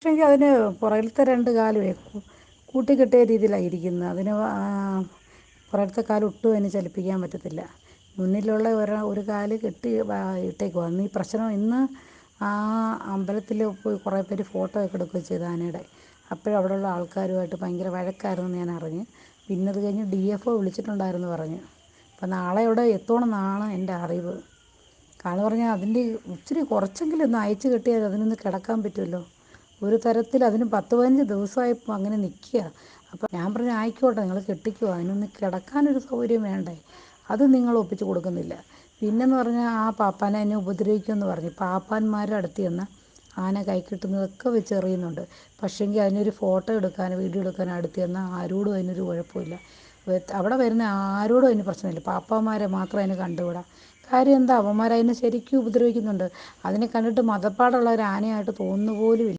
പക്ഷേങ്കിൽ അതിന് പുറകിലത്തെ രണ്ട് കാലുമേ കൂട്ടിക്കെട്ടിയ രീതിയിലാണ് ഇരിക്കുന്നത്. അതിന് പുറകിലത്തെ കാല് ഒട്ടും അതിന് ചലിപ്പിക്കാൻ പറ്റത്തില്ല. മുന്നിലുള്ള ഒരു കാല് കെട്ടി ഇട്ടേക്കുവാ. അന്ന് ഈ പ്രശ്നം ഇന്ന് ആ അമ്പലത്തിൽ പോയി കുറേ പേര് ഫോട്ടോ ഒക്കെ എടുക്കുകയും ചെയ്തു ആനയുടെ. അപ്പോഴും അവിടെയുള്ള ആൾക്കാരുമായിട്ട് ഭയങ്കര വഴക്കായിരുന്നു ഞാൻ അറിഞ്ഞ്. പിന്നെ അത് കഴിഞ്ഞ് DFO വിളിച്ചിട്ടുണ്ടായിരുന്നു പറഞ്ഞു. അപ്പം നാളെ അവിടെ എത്തുമെന്നാണ് എൻ്റെ അറിവ്. കാരണം പറഞ്ഞാൽ അതിൻ്റെ ഇച്ചിരി കുറച്ചെങ്കിലും ഒന്ന് അയച്ചു കെട്ടിയാൽ അതിനൊന്ന് കിടക്കാൻ പറ്റുമല്ലോ. ഒരു തരത്തിൽ അതിന് 10-15 ദിവസമായപ്പോൾ അങ്ങനെ നിൽക്കുക. അപ്പം ഞാൻ പറഞ്ഞു ആയിക്കോട്ടെ നിങ്ങൾ കെട്ടിക്കോ, അതിനൊന്ന് കിടക്കാനൊരു സൗകര്യം വേണ്ടേ. അത് നിങ്ങൾ ഒപ്പിച്ച് കൊടുക്കുന്നില്ല. പിന്നെന്ന് പറഞ്ഞാൽ ആ പാപ്പാനെ എന്നെ ഉപദ്രവിക്കുമെന്ന് പറഞ്ഞു. പാപ്പാന്മാരുടെ അടുത്ത് ചെന്ന് ആന കൈ കിട്ടുന്നതൊക്കെ വെച്ച് എറിയുന്നുണ്ട്. പക്ഷേങ്കിൽ അതിനൊരു ഫോട്ടോ എടുക്കാനോ വീഡിയോ എടുക്കാനോ അടുത്ത് ചെന്നാൽ ആരോടും അതിനൊരു കുഴപ്പമില്ല. അവിടെ വരുന്ന ആരോടും അതിന് പ്രശ്നമില്ല. പാപ്പാന്മാരെ മാത്രം അതിന് കണ്ടുകൂടാ. കാര്യം എന്താ, അവന്മാർ അതിനെ ശരിക്കും ഉപദ്രവിക്കുന്നുണ്ട്. അതിനെ കണ്ടിട്ട് മതപ്പാടുള്ള ഒരു ആനയായിട്ട് തോന്നുന്നു പോലുമില്ല.